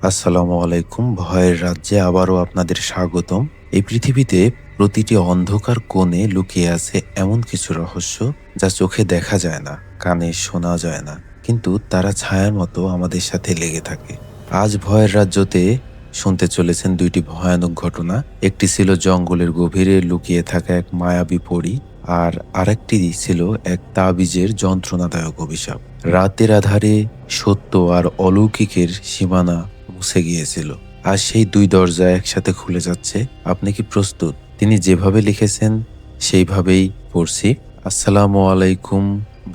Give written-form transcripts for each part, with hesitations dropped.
আসসালামু আলাইকুম। ভয়ের রাজ্যে আবারও আপনাদের স্বাগতম। এই পৃথিবীতে প্রতিটি অন্ধকার কোণে লুকিয়ে আছে এমন কিছু রহস্য যা চোখে দেখা যায় না, কানে শোনা যায় না, কিন্তু তারা ছায়ার মতো আমাদের সাথে লেগে থাকে। আজ ভয়ের রাজ্যতে শুনতে চলেছেন দুইটি ভয়ানক ঘটনা। একটি ছিল জঙ্গলের গভীরে লুকিয়ে থাকা এক মায়াবী পরী, আর আরেকটি ছিল এক তাবিজের যন্ত্রণাদায়ক অভিশাপ। রাতের আধারে সত্য আর অলৌকিকের সীমানা মুছে গিয়েছিল। আর সেই দুই দরজা একসাথে খুলে যাচ্ছে। আপনি কি প্রস্তুত? তিনি যেভাবে লিখেছেন সেইভাবেই পড়ছি। আসসালামু আলাইকুম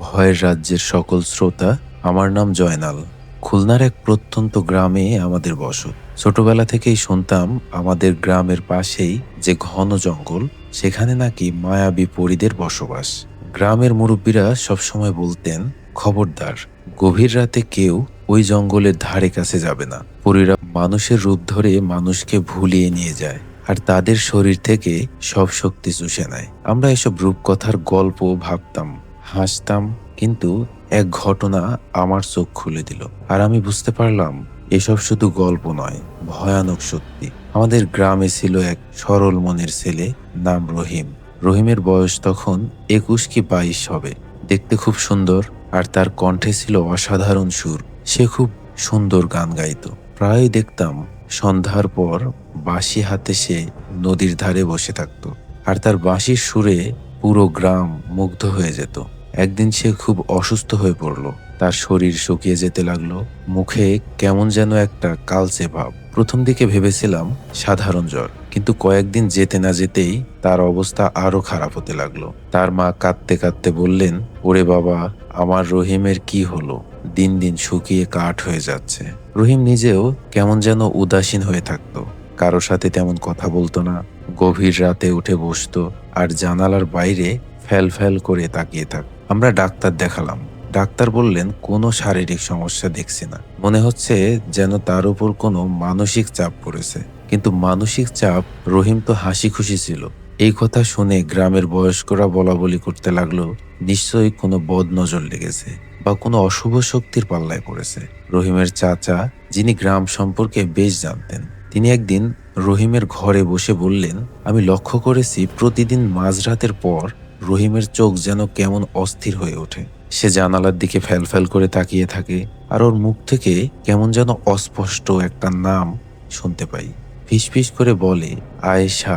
ভয়ের রাজ্যের সকল শ্রোতা। আমার নাম জয়নাল। খুলনার এক প্রত্যন্ত গ্রামে আমাদের বসত। ছোটবেলা থেকেই শুনতাম আমাদের গ্রামের পাশেই যে ঘন জঙ্গল, সেখানে নাকি মায়াবী পরীদের বসবাস। গ্রামের মুরব্বীরা সবসময় বলতেন, খবরদার, গভীর রাতে কেউ ওই জঙ্গলের ধারে কাছে যাবে না। পরীরা মানুষের রূপ ধরে মানুষকে ভুলিয়ে নিয়ে যায়, আর তাদের শরীর থেকে সব শক্তি চুষে নেয়। আমরা এসব রূপকথার গল্প ভাবতাম, হাসতাম, কিন্তু এক ঘটনা আমার চোখ খুলে দিল। আর আমি বুঝতে পারলাম এসব শুধু গল্প নয়, ভয়ানক সত্যি। আমাদের গ্রামে ছিল এক সরল মনের ছেলে, নাম রহিম। রহিমের বয়স তখন 21 কি 22 হবে। দেখতে খুব সুন্দর, আর তার কণ্ঠে ছিল অসাধারণ সুর। সে খুব সুন্দর গান গাইতো। প্রায়ই দেখতাম সন্ধ্যার পর বাঁশি হাতে সে নদীর ধারে বসে থাকত, আর তার বাঁশির সুরে পুরো গ্রাম মুগ্ধ হয়ে যেত। একদিন সে খুব অসুস্থ হয়ে পড়ল। তার শরীর শুকিয়ে যেতে লাগলো, মুখে কেমন যেন একটা কালচে ভাব। প্রথম দিকে ভেবেছিলাম সাধারণ জ্বর, কিন্তু কয়েকদিন যেতে না যেতেই তার অবস্থা আরো খারাপ হতে লাগলো। তার মা কাঁদতে কাঁদতে বললেন, ওরে বাবা, আমার রহিমের কি হলো? দিন দিন শুকিয়ে কাঠ হয়ে যাচ্ছে। রহিম নিজেও কেমন যেন উদাসীন হয়ে থাকতো, কারো সাথে তেমন কথা বলতো না। গভীর রাতে উঠে বসতো আর জানালার বাইরে ফ্যাল ফ্যাল করে তাকিয়ে থাক। আমরা ডাক্তার দেখালাম। ডাক্তার বললেন কোনো শারীরিক সমস্যা দেখছি না, মনে হচ্ছে যেন তার উপর কোনো মানসিক চাপ পড়েছে। কিন্তু মানসিক চাপ? রহিম তো হাসি খুশি ছিল। এই কথা শুনে গ্রামের বয়স্করা বলা বলি করতে লাগলো, নিশ্চয়ই কোনো বদ নজর লেগেছে বা কোনো অশুভ শক্তির পাল্লায় পড়েছে। রহিমের চাচা, যিনি গ্রাম সম্পর্কে বেশ জানতেন, তিনি একদিন রহিমের ঘরে বসে বললেন, আমি লক্ষ্য করেছি প্রতিদিন মাঝরাতের পর রহিমের চোখ যেন কেমন অস্থির হয়ে ওঠে। সে জানালার দিকে ফ্যাল করে তাকিয়ে থাকে, আর ওর মুখ থেকে কেমন যেন অস্পষ্ট একটা নাম শুনতে পাই। ফিসফিস করে বলে, আয়েশা,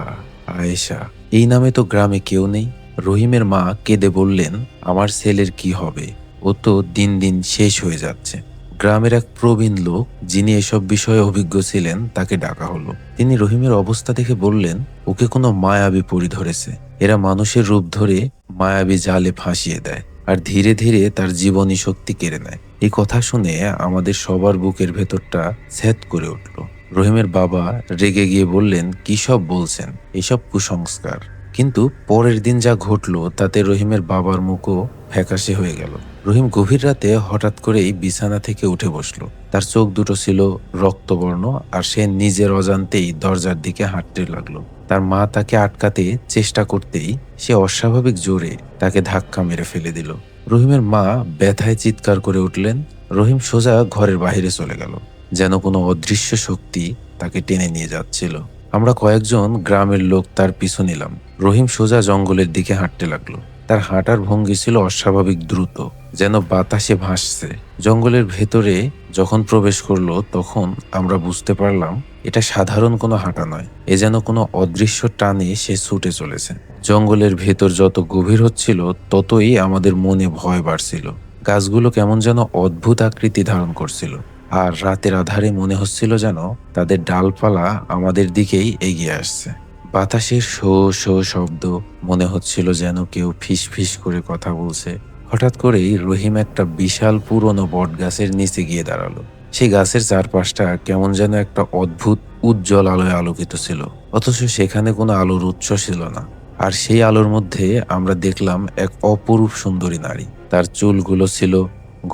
আয়েশা। এই নামে তো গ্রামে কেউ নেই। রহিমের মা কেঁদে বললেন, আমার ছেলের কি হবে? ও তো দিন দিন শেষ হয়ে যাচ্ছে। গ্রামের এক প্রবীণ লোক, যিনি এসব বিষয়ে অভিজ্ঞ ছিলেন, তাকে ডাকা হলো। তিনি রহিমের অবস্থা দেখে বললেন, ওকে কোনো মায়াবী পরী ধরেছে। এরা মানুষের রূপ ধরে মায়াবী জালে ফাঁসিয়ে দেয়, আর ধীরে ধীরে তার জীবনী শক্তি কেড়ে নেয়। এই কথা শুনে আমাদের সবার বুকের ভেতরটা ছ্যাদ করে উঠল। রহিমের বাবা রেগে গিয়ে বললেন, কি সব বলছেন? এসব কুসংস্কার। কিন্তু পরের দিন যা ঘটলো তাতে রহিমের বাবার মুখও ফ্যাকাশে হয়ে গেল। রহিম গভীর রাতে হঠাৎ করেই বিছানা থেকে উঠে বসলো। তার চোখ দুটো ছিল রক্তবর্ণ, আর সে নিজের অজান্তেই দরজার দিকে হাঁটতে লাগলো। তার মা তাকে আটকাতে চেষ্টা করতেই সে অস্বাভাবিক জোরে তাকে ধাক্কা মেরে ফেলে দিল। রহিমের মা ব্যথায় চিৎকার করে উঠলেন। রহিম সোজা ঘরের বাইরে চলে গেল, যেন কোনো অদৃশ্য শক্তি তাকে টেনে নিয়ে যাচ্ছিল। আমরা কয়েকজন গ্রামের লোক তার পিছু নিলাম। রহিম সোজা জঙ্গলের দিকে হাঁটতে লাগলো। তার হাঁটার ভঙ্গি ছিল অস্বাভাবিক দ্রুত, যেন বাতাসে ভাসছে। জঙ্গলের ভেতরে যখন প্রবেশ করলো, তখন আমরা বুঝতে পারলাম এটা সাধারণ কোনো হাঁটা নয়। এ যেন কোনো অদৃশ্য টানে সে ছুটে চলেছে। জঙ্গলের ভেতর যত গভীর হচ্ছিল, ততই আমাদের মনে ভয় বাড়ছিল। গাছগুলো কেমন যেন অদ্ভুত আকৃতি ধারণ করছিল, আর রাতের আধারে মনে হচ্ছিল যেন তাদের ডালপালা আমাদের দিকেই এগিয়ে আসছে। বাতাসের শো শো শব্দ, মনে হচ্ছিল যেন কেউ ফিস ফিস করে কথা বলছে। হঠাৎ করেই রহিম একটা বিশাল পুরনো বট গাছের নিচে গিয়ে দাঁড়ালো। সেই গাছের চারপাশটা কেমন যেন একটা অদ্ভুত উজ্জ্বল আলোয় আলোকিত ছিল, অথচ সেখানে কোনো আলোর উৎস ছিল না। আর সেই আলোর মধ্যে আমরা দেখলাম এক অপরূপ সুন্দরী নারী। তার চুলগুলো ছিল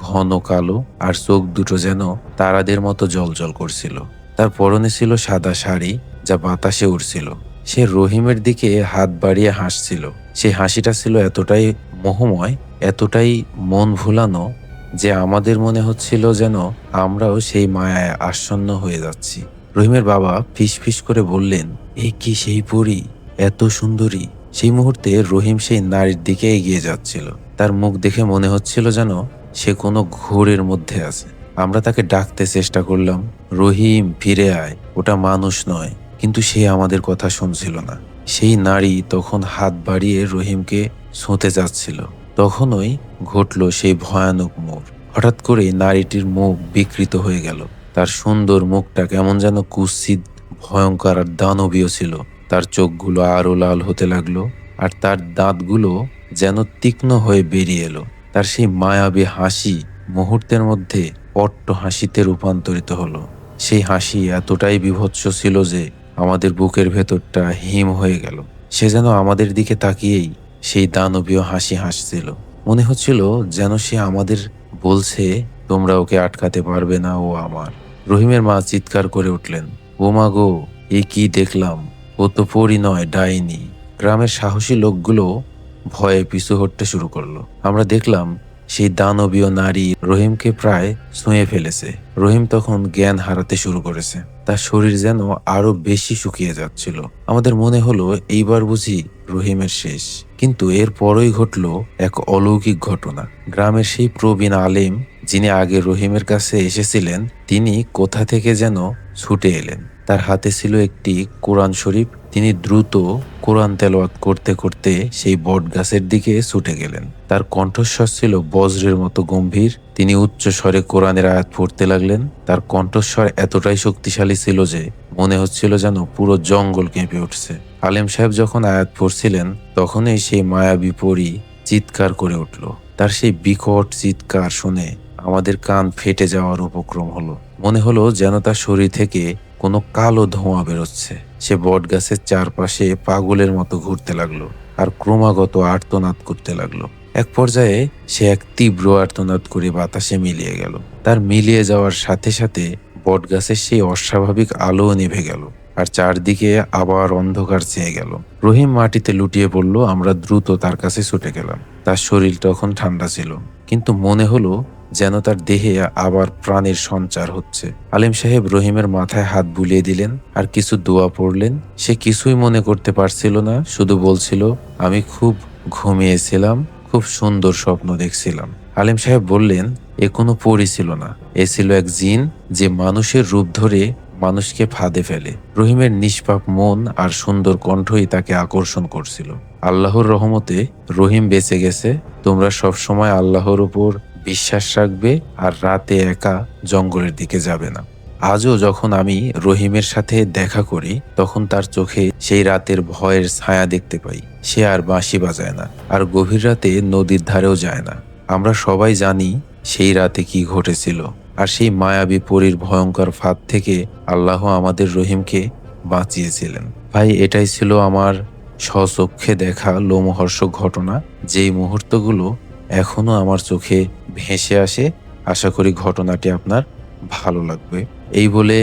ঘন কালো, আর চোখ দুটো যেন তারাদের মতো জ্বলজ্বল করছিল। তার পরনে ছিল সাদা শাড়ি, যা বাতাসে উড়ছিল। সে রহিমের দিকে হাত বাড়িয়ে হাসছিল। সেই হাসিটা ছিল এতটাই মোহময়, এতটাই মন ভুলানো, যে আমাদের মনে হচ্ছিল যেন আমরাও সেই মায়ায় আচ্ছন্ন হয়ে যাচ্ছি। রহিমের বাবা ফিসফিস করে বললেন, এ কি সেই পরী, এত সুন্দরী? সেই মুহূর্তে রহিম সেই নারীর দিকে এগিয়ে যাচ্ছিল। তার মুখ দেখে মনে হচ্ছিল যেন সে কোনো ঘোরের মধ্যে আছে। আমরা তাকে ডাকতে চেষ্টা করলাম, রহিম ফিরে আয়, ওটা মানুষ নয়, কিন্তু সে আমাদের কথা শুনছিল না। সেই নারী তখন হাত বাড়িয়ে রহিমকে ছুঁতে যাচ্ছিল। তখনই ঘটল সেই ভয়ানক মোড়। হঠাৎ করে নারীটির মুখ বিকৃত হয়ে গেল। তার সুন্দর মুখটা কেমন যেন কুৎসিত, ভয়ঙ্কর আর দানবীয় ছিল। তার চোখগুলো আরো লাল হতে লাগলো, আর তার দাঁতগুলো যেন তীক্ষ্ণ হয়ে বেরিয়ে এলো। তার সেই মায়াবী হাসি মুহূর্তের মধ্যে অট্ট হাসিতে রূপান্তরিত হলো। সেই হাসি এতটাই বীভৎস ছিল যে আমাদের বুকের ভেতরটা হিম হয়ে গেল। সে যেন আমাদের দিকে তাকিয়েই সেই দানবীয় হাসি হাসছিল। মনে হচ্ছিল যেন সে আমাদের বলছে, তোমরা ওকে আটকাতে পারবে না, ও আমার। রহিমের মা চিৎকার করে উঠলেন, ও মা গো, এ কি দেখলাম! ও তো পরী নয়, ডাইনি। গ্রামের সাহসী লোকগুলো ভয়ে পিছু হটতে শুরু করলো। আমরা দেখলাম সেই দানবীয় নারী রহিমকে প্রায় ছুঁয়ে ফেলেছে। রহিম তখন জ্ঞান হারাতে শুরু করেছে। তার শরীর যেন আরো বেশি শুকিয়ে যাচ্ছিল। আমাদের মনে হলো এইবার বুঝি রহিমের শেষ। কিন্তু এর পরই ঘটল এক অলৌকিক ঘটনা। গ্রামের সেই প্রবীণ আলেম যিনি আগে রহিমের কাছে এসেছিলেন, তিনি কোথা থেকে যেন ছুটে এলেন। তার হাতে ছিল একটি কোরআন শরীফ। তিনি দ্রুত কোরআন তেলাওয়াত করতে করতে সেই বট গাছের দিকে ছুটে গেলেন। তার কণ্ঠস্বর ছিল বজ্রের মতো গম্ভীর। তিনি উচ্চ স্বরে কোরআনের আয়াত পড়তে লাগলেন। তার কণ্ঠস্বর এতটাই শক্তিশালী ছিল যে মনে হচ্ছিল যেন পুরো জঙ্গল কেঁপে উঠছে। আলেম সাহেব যখন আয়াত পড়ছিলেন, তখনই সেই মায়াবী পরী চিৎকার করে উঠল। তার সেই বিকট চিৎকার শুনে আমাদের কান ফেটে যাওয়ার উপক্রম হলো। মনে হলো যেন তার শরীর থেকে কোনো কালো ধোঁয়া বেরোচ্ছে। সে বট গাছের চারপাশে পাগলের মতো ঘুরতে লাগলো আর ক্রমাগত আর্তনাদ করতে লাগলো। এক পর্যায়ে সে এক তীব্র আর্তনাদ করে বাতাসে মিলিয়ে গেল। তার মিলিয়ে যাওয়ার সাথে সাথে বট গাছের সেই অস্বাভাবিক আলো নিভে গেল, আর চারদিকে আবার অন্ধকার চেয়ে গেল। রহিম মাটিতে লুটিয়ে পড়ল। আমরা দ্রুত তার কাছে ছুটে গেলাম। তার শরীর তখন ঠান্ডা ছিল, কিন্তু মনে হলো যেন তার দেহে আবার প্রাণের সঞ্চার হচ্ছে। আলেম সাহেব রহিমের মাথায় হাত বুলিয়ে দিলেন আর কিছু দোয়া পড়লেন। সে কিছুই মনে করতে পারছিল না, শুধু বলছিল, আমি খুব ঘুমিয়েছিলাম, খুব সুন্দর স্বপ্ন দেখছিলাম। আলেম সাহেব বললেন, এ কোনো পরী ছিল না, এ ছিল এক জিন যে মানুষের রূপ ধরে মানুষকে ফাঁদে ফেলে। রহিমের নিষ্পাপ মন আর সুন্দর কণ্ঠই তাকে আকর্ষণ করছিল। আল্লাহর রহমতে রহিম বেঁচে গেছে। তোমরা সবসময় আল্লাহর উপর বিশ্বাস রাখবে আর রাতে একা জঙ্গলের দিকে যাবে না। আজও যখন আমি রহিমের সাথে দেখা করি, তখন তার চোখে সেই রাতের ভয়ের ছায়া দেখতে পাই। সে আর বাঁশি বাজায় না, আর গভীর রাতে নদীর ধারেও যায় না। আমরা সবাই জানি সেই রাতে কি ঘটেছিল, আর সেই মায়াবী পরীর ভয়ঙ্কর ফাঁদ থেকে আল্লাহ আমাদের রহিমকে বাঁচিয়েছিলেন। ভাই, এটাই ছিল আমার স্বচক্ষে দেখা লোমহর্ষক ঘটনা। যেই মুহূর্তগুলো এখনো আমার চোখে ভেসে আসে। আশা করি ঘটনাটি আপনার ভালো লাগবে। এই বলে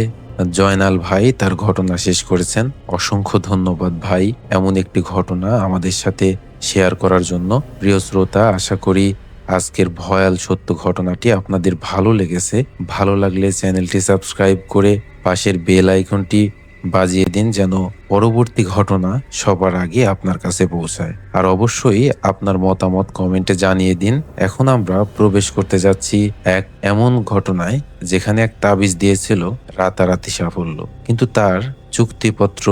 জয়নাল ভাই তার ঘটনা শেষ করেছেন। অসংখ্য ধন্যবাদ ভাই, এমন একটি ঘটনা আমাদের সাথে শেয়ার করার জন্য। প্রিয় শ্রোতা, আশা করি আজকের ভয়াল সত্য ঘটনাটি আপনাদের ভালো লেগেছে। ভালো লাগলে চ্যানেলটি সাবস্ক্রাইব করে পাশের বেল আইকনটি বাজিয়ে দিন, যেন পরবর্তী ঘটনা সবার আগে আপনার কাছে পৌঁছায়। আর অবশ্যই আপনার মতামত কমেন্টে জানিয়ে দিন। এখন আমরা প্রবেশ করতে যাচ্ছি এক এমন ঘটনায় যেখানে এক তাবিজ দিয়েছিল রাতারাতি সাফল্য, কিন্তু তার চুক্তিপত্র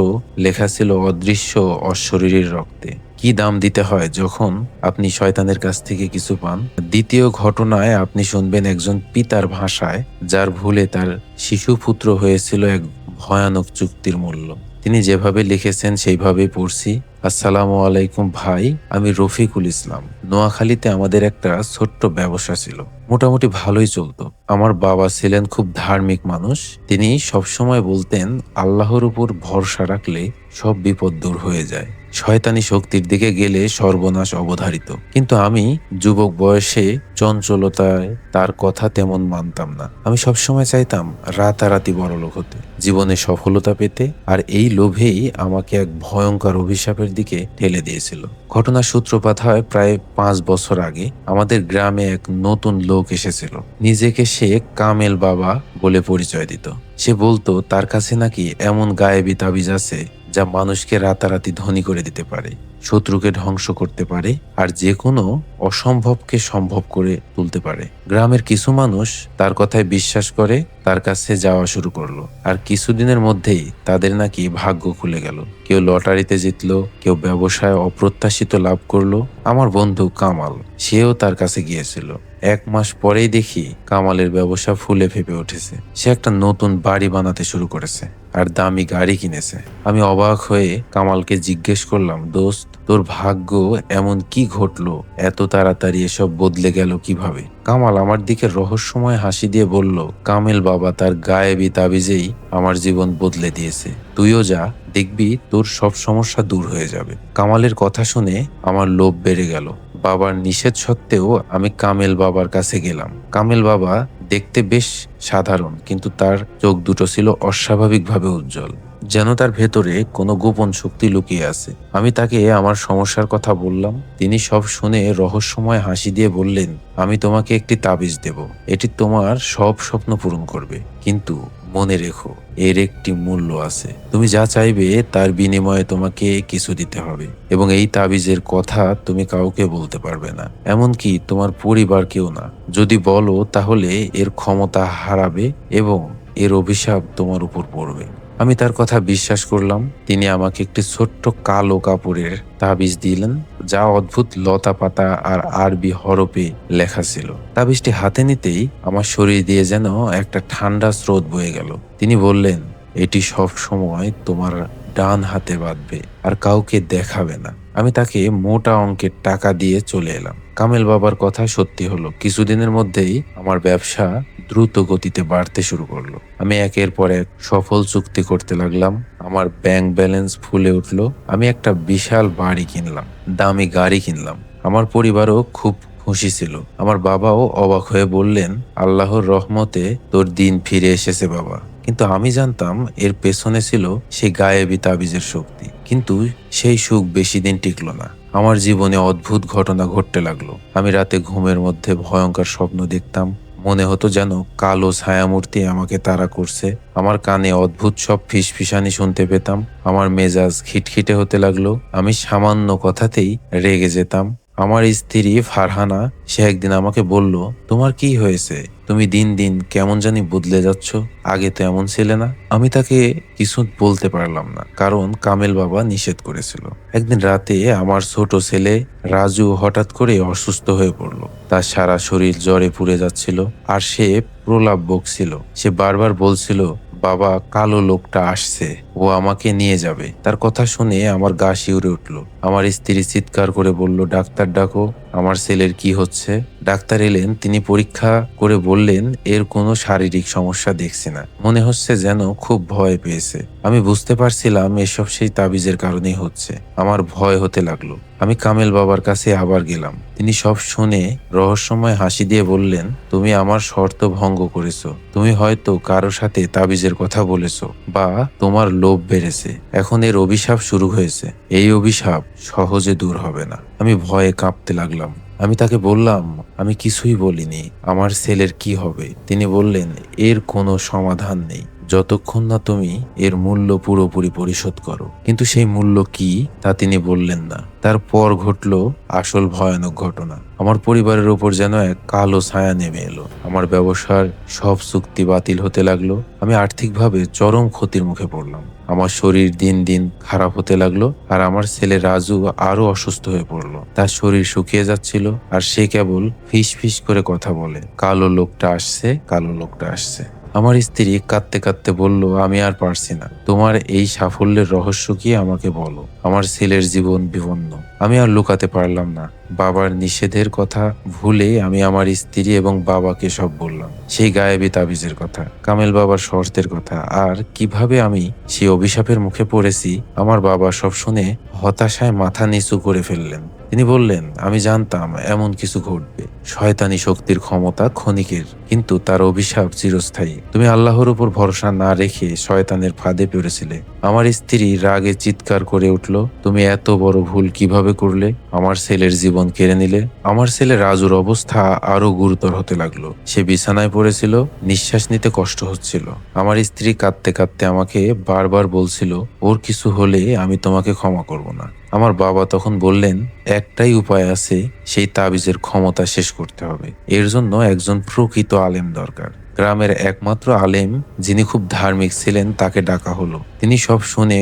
লেখা ছিল অদৃশ্য অশরীরীর রক্তে। কি দাম দিতে হয় যখন আপনি শয়তানের কাছ থেকে কিছু পান। দ্বিতীয় ঘটনায় আপনি শুনবেন একজন পিতার ভাষায়, যার ভুলে তার শিশুপুত্র হয়েছিল এক ভয়ানক চুক্তির মূল্য। তিনি যেভাবে লিখেছেন সেইভাবেই পড়ছি। আসসালামু আলাইকুম ভাই, আমি রফিকুল ইসলাম। নোয়াখালীতে আমাদের একটা ছোট্ট ব্যবসা ছিল, মোটামুটি ভালোই চলতো। আমার বাবা ছিলেন খুব ধার্মিক মানুষ। তিনি সবসময় বলতেন, আল্লাহর উপর ভরসা রাখলে সব বিপদ দূর হয়ে যায়। শয়তানি শক্তির দিকে গেলে সর্বনাশ অবধারিত। কিন্তু আমি যুবক বয়সে চঞ্চলতায় তার কথা তেমন মানতাম না। আমি সবসময় চাইতাম রাতারাতি বড়লোক হতে, জীবনে সফলতা পেতে, আর এই লোভেই আমাকে এক ভয়ঙ্কর অভিশাপের দিকে ঠেলে দিয়েছিল। ঘটনার সূত্রপাত হয় প্রায় 5 বছর আগে। আমাদের গ্রামে এক নতুন লোক এসেছিল। নিজেকে সে কামেল বাবা বলে পরিচয় দিত। সে বলতো তার কাছে নাকি এমন গায়েবী তাবিজ আছে যা মানুষকে রাতারাতি ধনী করে দিতে পারে, শত্রুকে ধ্বংস করতে পারে, আর যে কোনো অসম্ভবকে সম্ভব করে তুলতে পারে। গ্রামের কিছু মানুষ তার কথায় বিশ্বাস করে তার কাছে যাওয়া শুরু করলো, আর কিছুদিনের মধ্যেই তাদের নাকি ভাগ্য খুলে গেল। কেউ লটারিতে জিতলো, কেউ ব্যবসায় অপ্রত্যাশিত লাভ করলো। আমার বন্ধু কামাল, সেও তার কাছে গিয়েছিল। 1 মাস পরেই দেখি কামালের ব্যবসা ফুলে ফেপে উঠেছে। সে একটা নতুন বাড়ি বানাতে শুরু করেছে আর দামি গাড়ি কিনেছে। আমি অবাক হয়ে কামালকে জিজ্ঞেস করলাম, দোস্ত, তোর ভাগ্য এমন কি ঘটলো? এত তাড়াতাড়ি এসব বদলে গেল কিভাবে? কামাল আমার দিকে রহস্যময় হাসি দিয়ে বলল, কামেল বাবা তার গায়েবী তাবিজেই আমার জীবন বদলে দিয়েছে। তুইও যা, দেখবি তোর সব সমস্যা দূর হয়ে যাবে। কামালের কথা শুনে আমার লোভ বেড়ে গেল। বাবার নিষেধ সত্ত্বেও আমি কামেল বাবার কাছে গেলাম। কামেল বাবা দেখতে বেশ সাধারণ, কিন্তু তার চোখ দুটো ছিল অস্বাভাবিকভাবে উজ্জ্বল, যেন তার ভেতরে কোনো গোপন শক্তি লুকিয়ে আছে। আমি তাকে আমার সমস্যার কথা বললাম। তিনি সব শুনে রহস্যময় হাসি দিয়ে বললেন, আমি তোমাকে একটি তাবিজ দেব। এটি তোমার সব স্বপ্ন পূরণ করবে, কিন্তু মনে রেখো, এর একটি মূল্য আছে। তুমি যা চাইবে তার বিনিময়ে তোমাকে কিছু দিতে হবে, এবং এই তাবিজের কথা তুমি কাউকে বলতে পারবে না, এমনকি তোমার পরিবারকেও না। যদি বলো তাহলে এর ক্ষমতা হারাবে এবং এর অভিশাপ তোমার উপর পড়বে। আমি তার কথা বিশ্বাস করলাম। তিনি আমাকে একটি ছোট্ট কালো কাপড়ের তাবিজ দিলেন, যা অদ্ভুত লতা পাতা আর আরবি হরফে লেখা ছিল। তাবিজটি হাতে নিতেই আমার শরীর দিয়ে যেন একটা ঠান্ডা স্রোত বয়ে গেল। তিনি বললেন, এটি সব সময় তোমার ডান হাতে বাঁধবে আর কাউকে দেখাবে না। আমি তাকে মোটা অঙ্কের টাকা দিয়ে চলে এলাম। কামেল বাবার কথা সত্যি হলো। কিছুদিনের মধ্যেই আমার ব্যবসা দ্রুত গতিতে বাড়তে শুরু করলো। আমি একের পর এক সফল চুক্তি করতে লাগলাম। আমার ব্যাংক ব্যালেন্স ফুলে উঠলো। আমি একটা বিশাল বাড়ি কিনলাম, দামি গাড়ি কিনলাম। আমার পরিবারও খুব খুশি ছিল। আমার বাবাও অবাক হয়ে বললেন, আল্লাহর রহমতে তোর দিন ফিরে এসেছে বাবা। কিন্তু আমি জানতাম এর পেছনে ছিল সেই গায়েবী তাবিজের শক্তি। কিন্তু সেই সুখ বেশি দিন টিকলো না। আমার জীবনে অদ্ভুত ঘটনা ঘটতে লাগলো। আমি রাতে ঘুমের মধ্যে ভয়ঙ্কর স্বপ্ন দেখতাম। মনে হতো যেন কালো ছায়ামূর্তি আমাকে তাড়া করছে। আমার কানে অদ্ভুত সব ফিসফিসানি শুনতে পেতাম। আমার মেজাজ খিটখিটে হতে লাগলো। আমি সামান্য কথাতেই রেগে যেতাম। আমার স্ত্রী ফারহানা, সে একদিন আমাকে বলল, তোমার কি হয়েছে? তুমি দিন দিন কেমন জানি বদলে যাচ্ছ, আগে তো এমন ছিলে না। আমি তাকে কিছু বলতে পারলাম না, কারণ কামেল বাবা নিষেধ করেছিল। একদিন রাতে আমার ছোট ছেলে রাজু হঠাৎ করে অসুস্থ হয়ে পড়ল। তার সারা শরীর জ্বরে পুড়ে যাচ্ছিল, আর সে প্রলাপ বকছিল। সে বারবার বলছিল, বাবা, কালো লোকটা আসছে, ও আমাকে নিয়ে যাবে। তার কথা শুনে আমার গা শিউরে উঠল। আমার স্ত্রী চিৎকার করে বলল, ডাক্তার ডাকো, আমার ছেলের কি হচ্ছে? ডাক্তার এলেন। তিনি পরীক্ষা করে বললেন, এর কোনো শারীরিক সমস্যা দেখছি না, মনে হচ্ছে যেন খুব ভয় পেয়েছে। আমি বুঝতে পারছিলাম এসব সেই তাবিজের কারণেই হচ্ছে। আমার ভয় হতে লাগলো। আমি কামেল বাবার কাছে আবার গেলাম। তিনি সব শুনে রহস্যময় হাসি দিয়ে বললেন, তুমি আমার শর্ত ভঙ্গ করেছো। তুমি হয়তো কারো সাথে তাবিজের কথা বলেছো, বা তোমার লোভ বেড়েছে। এখন এর অভিশাপ শুরু হয়েছে। এই অভিশাপ সহজে দূর হবে না। আমি ভয়ে কাঁপতে লাগলাম। আমি তাকে বললাম, আমি কিছুই বলিনি, আমার ছেলের কি হবে? তিনি বললেন, এর কোনো সমাধান নেই, যতক্ষণ না তুমি এর মূল্য পুরোপুরি পরিশোধ করো। কিন্তু সেই মূল্য কি তা তিনি বললেন না। তারপর ঘটল আসল ভয়ানক ঘটনা। আমার পরিবারের উপর যেন এক কালো ছায়া নেমে এলো। আমার ব্যবসার সব চুক্তি বাতিল হতে লাগলো। আমি আর্থিকভাবে চরম ক্ষতির মুখে পড়লাম। আমার শরীর দিন দিন খারাপ হতে লাগলো, আর আমার ছেলে রাজু আরো অসুস্থ হয়ে পড়লো। তার শরীর শুকিয়ে যাচ্ছিল, আর সে কেবল ফিস ফিস করে কথা বলে, কালো লোকটা আসছে, কালো লোকটা আসছে। আমার স্ত্রী কাঁদতে কাঁদতে বলল, আমি আর পারছি না, তোমার এই সাফল্যের রহস্য কি আমাকে বলো। আমার ছেলের জীবন বিপন্ন। আমি আর লুকাতে পারলাম না। বাবার নিষেধের কথা ভুলে আমি আমার স্ত্রী এবং বাবাকে সব বললাম, সেই গায়েবী তাবিজের কথা, কামেল বাবার শর্তের কথা, আর কিভাবে আমি সেই অভিশাপের মুখে পড়েছি। আমার বাবা সব শুনে হতাশায় মাথা নিচু করে ফেললেন। তিনি বললেন, আমি জানতাম এমন কিছু ঘটবে। শয়তানি শক্তির ক্ষমতা ক্ষণিকের, কিন্তু তার অভিশাপ চিরস্থায়ী। তুমি আল্লাহর উপর ভরসা না রেখে শয়তানের ফাঁদে পড়েছিলে। আমার স্ত্রী রাগে চিৎকার করে উঠল, তুমি এত বড় ভুল কিভাবে করলে? আমার ছেলের জীবন কেড়ে নিলে। আমার ছেলে রাজুর অবস্থা আরো গুরুতর হতে লাগলো। সে বিছানায় পড়েছিল, নিঃশ্বাস নিতে কষ্ট হচ্ছিল। আমার স্ত্রী কাঁদতে কাঁদতে আমাকে বারবার বলছিল, ওর কিছু হলে আমি তোমাকে ক্ষমা করব না। আমার বাবা তখন বললেন, একটাই উপায় আছে, সেই তাবিজের ক্ষমতা শেষ করতে হবে। এর জন্য একজন প্রকৃত আলেম দরকার। গ্রামের একমাত্র আলেম যিনি খুব ধার্মিক ছিলেন তাকে ডাকা হলো। তিনি সব শুনে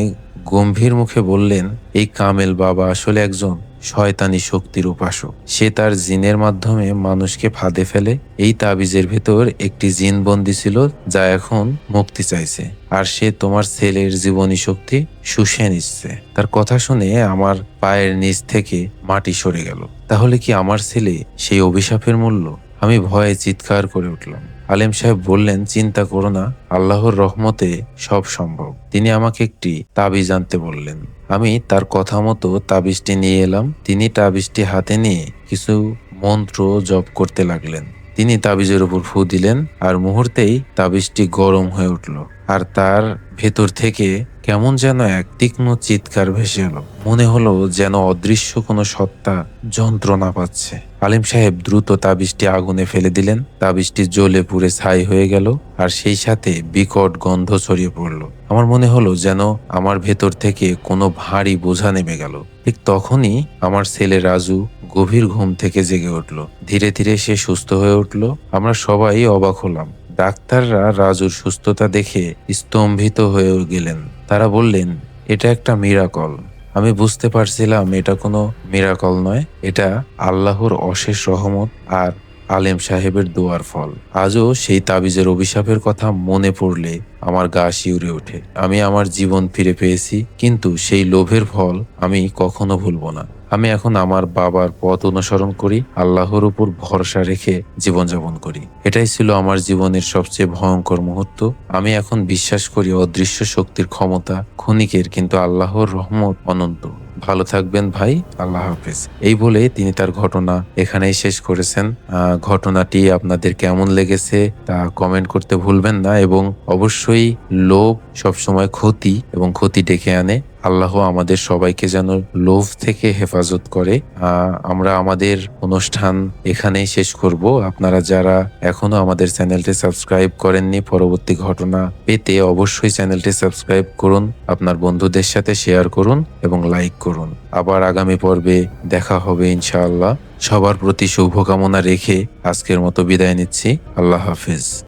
গম্ভীর মুখে বললেন, এই কামেল বাবা আসলে একজন শয়তানি শক্তির উপাসক। সে তার জিনের মাধ্যমে মানুষকে ফাঁদে ফেলে। এই তাবিজের ভেতর একটি জিন বন্দী ছিল, যা এখন মুক্তি চাইছে, আর সে তোমার ছেলের জীবনী শক্তি শুষে নিচ্ছে। তার কথা শুনে আমার পায়ের নিচ থেকে মাটি সরে গেল। তাহলে কি আমার ছেলে সেই অভিশাপের মূল্য? আমি ভয়ে চিৎকার করে উঠলাম। আলেম সাহেব বললেন, চিন্তা করো না, আল্লাহর রহমতে সব সম্ভব। তিনি আমাকে একটি তাবিজ আনতে বললেন। আমি তার কথা মতো তাবিজটি নিয়ে এলাম। তিনি তাবিজটি হাতে নিয়ে কিছু মন্ত্র জপ করতে লাগলেন। তিনি তাবিজের উপর ফু দিলেন, আর মুহূর্তেই তাবিজটি গরম হয়ে উঠল, আর তার ভেতর থেকে কেমন যেন এক তীক্ষ্ণ চিৎকার ভেসে এলো। মনে হলো যেন অদৃশ্য কোনো সত্তা যন্ত্রণা পাচ্ছে। আলিম সাহেব দ্রুত তাবিজটি আগুনে ফেলে দিলেন। তাবিজটি জ্বলে পুড়ে ছাই হয়ে গেল, আর সেই সাথে বিকট গন্ধ ছড়িয়ে পড়ল। আমার মনে হলো যেন আমার ভেতর থেকে কোনো ভারী বোঝা নেমে গেল। ঠিক তখনই আমার ছেলে রাজু গভীর ঘুম থেকে জেগে উঠল। ধীরে ধীরে সে সুস্থ হয়ে উঠল। আমরা সবাই অবাক হলাম। ডাক্তাররা রাজুর সুস্থতা দেখে স্তম্ভিত হয়ে গেলেন। তারা বললেন, এটা একটা মিরাকল। আমি বুঝতে পারছিলাম এটা কোনো মিরাকল নয়, এটা আল্লাহর অশেষ রহমত আর আলেম সাহেবের দোয়ার ফল। আজও সেই তাবিজের অভিশাপের কথা মনে পড়লে আমার গা শিউরে ওঠে। আমি আমার জীবন ফিরে পেয়েছি, কিন্তু সেই লোভের ফল আমি কখনো ভুলবো না। আমি এখন আমার বাবার পথ অনুসরণ করি, আল্লাহর উপর ভরসা রেখে জীবনযাপন করি। এটাই ছিল আমার জীবনের সবচেয়ে ভয়ঙ্কর মুহূর্ত। আমি এখন বিশ্বাস করি অদৃশ্য শক্তির ক্ষমতা ক্ষণিকের, কিন্তু আল্লাহর রহমত অনন্ত। ভালো থাকবেন ভাই, আল্লাহ হাফেজ। এই বলে তিনি তার ঘটনা এখানেই শেষ করেছেন। ঘটনাটি আপনাদের কেমন লেগেছে তা কমেন্ট করতে ভুলবেন না, এবং অবশ্যই লোভ সবসময় ক্ষতি, এবং ক্ষতি ডেকে আনে। আল্লাহ আমাদের সবাইকে যেন লোভ থেকে হেফাজত করে। আমরা আমাদের অনুষ্ঠান এখানেই শেষ করব। আপনারা যারা এখনো আমাদের চ্যানেলটি সাবস্ক্রাইব করেননি, পরবর্তী ঘটনা পেতে অবশ্যই চ্যানেলটি সাবস্ক্রাইব করুন, আপনার বন্ধুদের সাথে শেয়ার করুন এবং লাইক করুন। আবার আগামী পর্বে দেখা হবে ইনশাআল্লাহ। সবার প্রতি শুভকামনা রেখে আজকের মতো বিদায় নিচ্ছি। আল্লাহ হাফেজ।